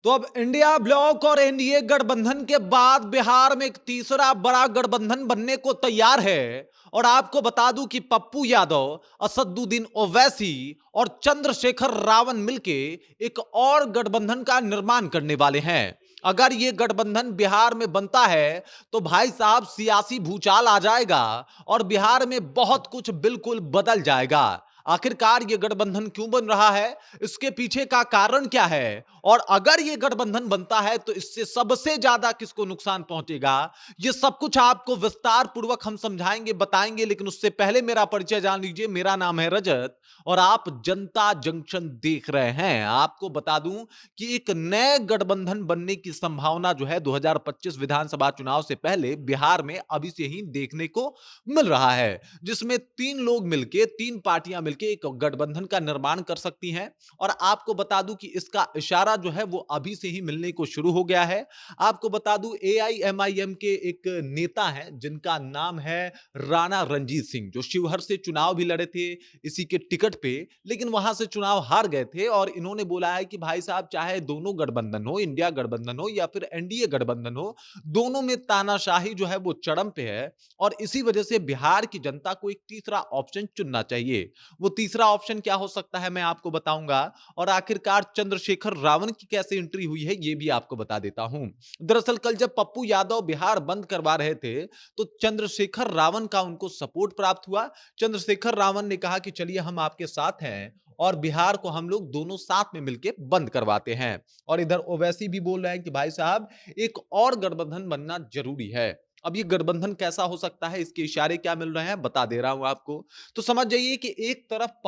तो अब India block और एनडीए गठबंधन के बाद बिहार में एक तीसरा बड़ा गठबंधन बनने को तैयार है। और आपको बता दूं कि पप्पू यादव, असदुद्दीन ओवैसी और चंद्रशेखर रावण मिलके एक और गठबंधन का निर्माण करने वाले हैं। अगर यह गठबंधन बिहार में बनता है तो भाई साहब सियासी भूचाल आ जाएगा और बिहार में बहुत कुछ बिल्कुल बदल जाएगा। आखिरकार यह गठबंधन क्यों बन रहा है, इसके पीछे का कारण क्या है, और अगर यह गठबंधन बनता है तो इससे सबसे ज्यादा किसको नुकसान पहुंचेगा, यह सब कुछ आपको विस्तार पूर्वक हम समझाएंगे, बताएंगे। लेकिन उससे पहले मेरा परिचय जान लीजिए। मेरा नाम है रजत और आप जनता जंक्शन देख रहे हैं। आपको बता दूं कि एक नए गठबंधन बनने की संभावना जो है 2025 विधानसभा चुनाव से पहले बिहार में अभी से ही देखने को मिल रहा है, जिसमें तीन लोग मिलके, तीन पार्टियां मिलके एक गठबंधन का निर्माण कर सकती हैं। और आपको बता दूं कि इसका इशारा जो है वो अभी से ही मिलने को शुरू हो गया है। आपको बता दूं एआईएमआईएम के एक नेता हैं जिनका नाम है राणा रणजीत सिंह, जो शिवहर से चुनाव भी लड़े थे इसी के टिकट पे, लेकिन वहां से चुनाव हार गए थे। और इन्होंने बोला है कि भाई साहब, चाहे दोनों गठबंधन हो, इंडिया गठबंधन हो या फिर एनडीए गठबंधन हो, दोनों में तानाशाही जो है वो चरम पे है। और इसी वजह से बिहार की जनता को एक तीसरा ऑप्शन चुनना चाहिए। वो तीसरा ऑप्शन क्या हो सकता है मैं आपको बताऊंगा। और आखिरकार चंद्रशेखर रावण की कैसे एंट्री हुई है ये भी आपको बता देता हूं। दरअसल कल जब पप्पू यादव बिहार बंद करवा रहे थे तो चंद्रशेखर रावण का उनको सपोर्ट प्राप्त हुआ। चंद्रशेखर रावण ने कहा कि चलिए हम आपके साथ हैं और बिहार को हम लोग दोनों साथ में मिलकर बंद करवाते हैं। और इधर ओवैसी भी बोल रहे हैं कि भाई साहब, एक और गठबंधन बनना जरूरी है। अब ये गठबंधन कैसा हो सकता है, इसके इशारे क्या मिल रहे हैं, बता दे रहा हूं आपको। तो समझ जाइए कि एक तरफ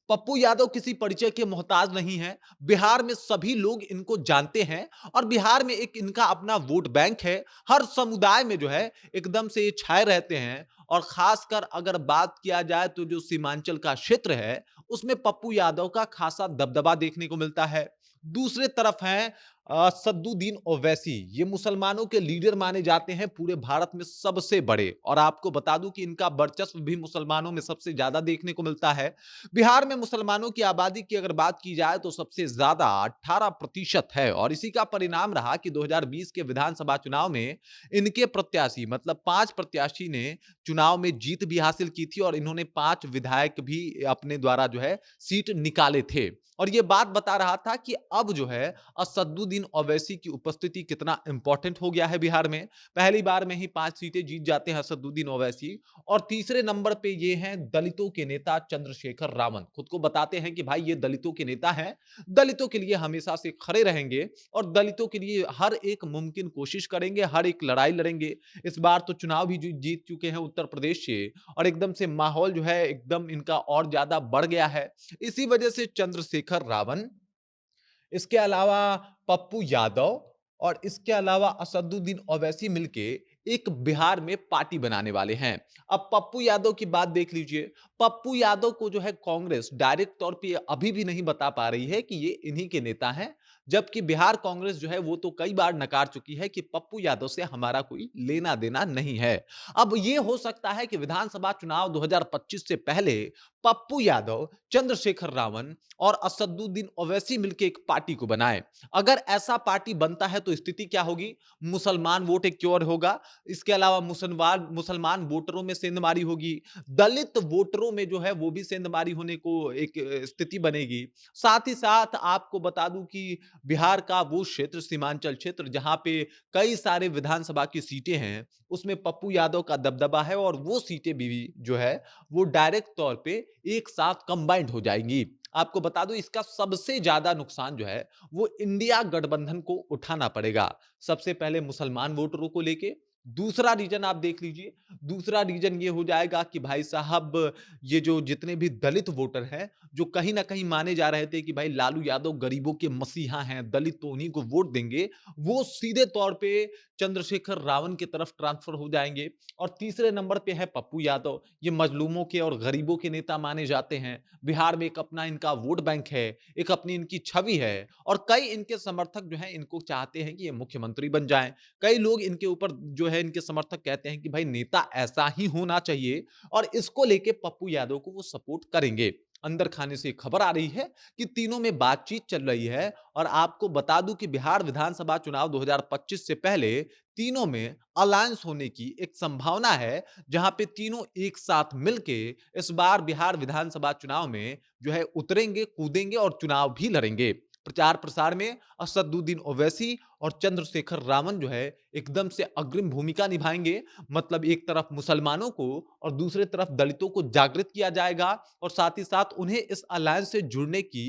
पप्पू यादव किसी परिचय के मोहताज नहीं है। बिहार में सभी लोग इनको जानते हैं और बिहार में एक इनका अपना वोट बैंक है। हर समुदाय में जो है एकदम से ये छाए रहते हैं। और खासकर अगर बात किया जाए तो जो सीमांचल का क्षेत्र है उसमें पप्पू यादव का खासा दबदबा देखने को मिलता है। दूसरे तरफ हैं सद्दुद्दीन ओवैसी। ये मुसलमानों के लीडर माने जाते हैं, पूरे भारत में सबसे बड़े। और आपको बता दूं कि इनका वर्चस्व भी मुसलमानों में सबसे ज्यादा देखने को मिलता है। बिहार में मुसलमानों की आबादी की अगर बात की जाए तो सबसे ज्यादा 18% है। और इसी का परिणाम रहा कि 2020 के विधानसभा चुनाव में इनके प्रत्याशी, मतलब 5 प्रत्याशी ने चुनाव में जीत भी हासिल की थी और इन्होंने 5 विधायक भी अपने द्वारा जो है सीट निकाले थे। और यह बात बता रहा था कि अब जो है असदुद्दीन ओवैसी की उपस्थिति कितना इंपॉर्टेंट हो गया है बिहार में। पहली बार में ही 5 सीटें जीत जाते हैं असदुद्दीन ओवैसी। और तीसरे नंबर पे ये हैं दलितों के नेता चंद्रशेखर रावण। खुद को बताते हैं कि भाई ये दलितों के नेता हैं, दलितों के लिए हमेशा से खड़े रहेंगे और दलितों के लिए हर एक मुमकिन कोशिश करेंगे, हर एक लड़ाई लड़ेंगे। इस बार तो चुनाव भी जीत चुके हैं उत्तर प्रदेश से और एकदम से माहौल जो है एकदम इनका और ज्यादा बढ़ गया है। इसी वजह से चंद्रशेखर रावण, इसके अलावा पप्पू यादव और इसके अलावा असदुद्दीन ओवैसी मिलके एक बिहार में पार्टी बनाने वाले हैं। अब पप्पू यादव की बात देख लीजिए। पप्पू यादव को जो है कांग्रेस डायरेक्ट तौर पे अभी भी नहीं बता पा रही है कि ये इन्हीं के नेता हैं, जबकि बिहार कांग्रेस जो है वो तो कई बार नकार चुकी है कि पप्पू यादव से हमारा कोई लेना देना नहीं है। अब ये हो सकता है कि विधानसभा चुनाव 2025 से पहले पप्पू यादव, चंद्रशेखर रावण और असदुद्दीन ओवैसी मिलकर एक पार्टी को बनाए। अगर ऐसा पार्टी बनता है तो स्थिति क्या होगी? मुसलमान वोट एक क्योर होगा। इसके अलावा मुसलमान वोटरों में सेंधमारी होगी। दलित वोटरों में जो है वो भी सेंधमारी होने को एक स्थिति बनेगी। साथ ही साथ आपको बता दूं कि बिहार का वो क्षेत्र, सीमांचल क्षेत्र, जहां पे कई सारे विधानसभा की सीटें हैं, उसमें पप्पू यादव का दबदबा है और वो सीटें भी जो है वो डायरेक्ट तौर पे एक साथ कंबाइंड हो जाएंगी। आपको बता दूं इसका सबसे ज्यादा नुकसान जो है वो इंडिया गठबंधन को उठाना पड़ेगा। सबसे पहले मुसलमान वोटरों को लेके। दूसरा रीजन आप देख लीजिए, दूसरा रीजन ये हो जाएगा कि भाई साहब, ये जो जितने भी दलित वोटर हैं, जो कहीं ना कहीं माने जा रहे थे कि भाई लालू यादव गरीबों के मसीहा हैं, दलित तो उन्हीं को वोट देंगे, वो सीधे तौर पे चंद्रशेखर रावण की तरफ ट्रांसफर हो जाएंगे। और तीसरे नंबर पे है पप्पू यादव। ये मजलूमों के और गरीबों के नेता माने जाते हैं। बिहार में एक अपना इनका वोट बैंक है, एक अपनी इनकी छवि है और कई इनके समर्थक जो हैं इनको चाहते हैं कि ये मुख्यमंत्री बन जाएं। कई लोग इनके ऊपर जो है, इनके समर्थक कहते हैं कि भाई नेता ऐसा ही होना चाहिए और इसको लेके पप्पू यादव को वो सपोर्ट करेंगे। अंदर खाने से खबर आ रही है कि तीनों में बातचीत चल रही है। और आपको बता दूं कि बिहार विधानसभा चुनाव 2025 से पहले तीनों में अलायंस होने की एक संभावना है, जहां पे तीनों एक साथ मिलके इस बार बिहार विधानसभा चुनाव में जो है उतरेंगे, कूदेंगे और चुनाव भी लड़ेंगे। प्रचार प्रसार में असदुद्दीन ओवैसी और चंद्रशेखर रावण जो है एकदम से अग्रिम भूमिका निभाएंगे। मतलब एक तरफ मुसलमानों को और दूसरे तरफ दलितों को जागृत किया जाएगा और साथ ही साथ उन्हें इस अलायंस से जुड़ने की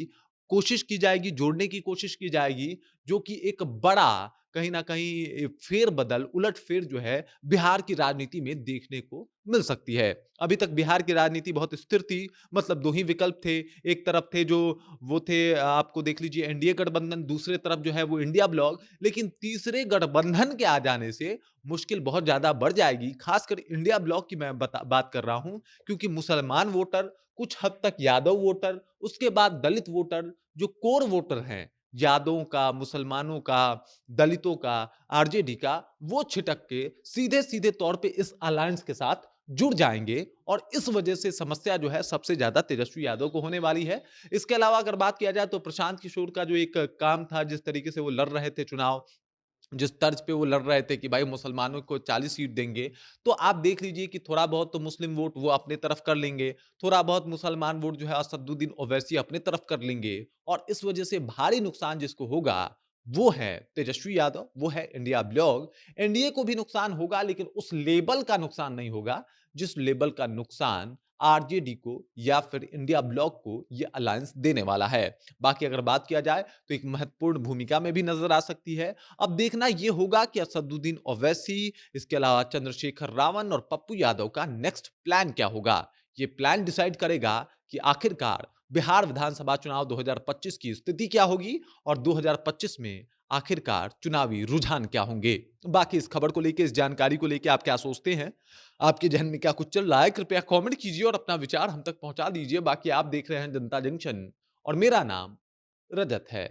कोशिश की जाएगी, जोड़ने की कोशिश की जाएगी, जो कि एक बड़ा कहीं ना कहीं फेरबदल, उलटफेर जो है बिहार की राजनीति में देखने को मिल सकती है। अभी तक बिहार की राजनीति बहुत स्थिर थी। मतलब दो ही विकल्प थे। एक तरफ थे जो वो थे, आपको देख लीजिए एनडीए गठबंधन, दूसरे तरफ जो है वो इंडिया ब्लॉक। लेकिन तीसरे गठबंधन के आ जाने से मुश्किल बहुत ज्यादा बढ़ जाएगी। खासकर इंडिया ब्लॉक की मैं बात कर रहा हूं, क्योंकि मुसलमान वोटर, कुछ हद तक यादव वोटर, उसके बाद दलित वोटर, जो कोर वोटर हैं यादवों का, मुसलमानों का, दलितों का, आरजेडी का, वो छिटक के सीधे सीधे तौर पे इस अलायंस के साथ जुड़ जाएंगे। और इस वजह से समस्या जो है सबसे ज्यादा तेजस्वी यादव को होने वाली है। इसके अलावा अगर बात किया जाए तो प्रशांत किशोर का जो एक काम था, जिस तरीके से वो लड़ रहे थे चुनाव, जिस तर्ज पे वो लड़ रहे थे कि भाई मुसलमानों को 40 सीट देंगे, तो आप देख लीजिए कि थोड़ा बहुत तो मुस्लिम वोट वो अपने तरफ कर लेंगे, थोड़ा बहुत मुसलमान वोट जो है असदुद्दीन ओवैसी अपने तरफ कर लेंगे। और इस वजह से भारी नुकसान जिसको होगा वो है तेजस्वी यादव, वो है इंडिया ब्लॉक। एनडीए को भी नुकसान होगा, लेकिन उस लेवल का नुकसान नहीं होगा जिस लेवल का नुकसान आरजेडी को या फिर इंडिया ब्लॉक को ये अलायंस देने वाला है। बाकी अगर बात किया जाए तो एक महत्वपूर्ण भूमिका में भी नजर आ सकती है। अब देखना यह होगा कि असदुद्दीन ओवैसी, इसके अलावा चंद्रशेखर रावण और पप्पू यादव का नेक्स्ट प्लान क्या होगा। यह प्लान डिसाइड करेगा कि आखिरकार बिहार विधानसभा चुनाव 2025 की स्थिति क्या होगी और 2025 में आखिरकार चुनावी रुझान क्या होंगे। बाकी इस खबर को लेकर, इस जानकारी को लेकर आप क्या सोचते हैं, आपके जहन में क्या कुछ चल रहा है, कृपया कमेंट कीजिए और अपना विचार हम तक पहुंचा दीजिए। बाकी आप देख रहे हैं जनता जंक्शन और मेरा नाम रजत है।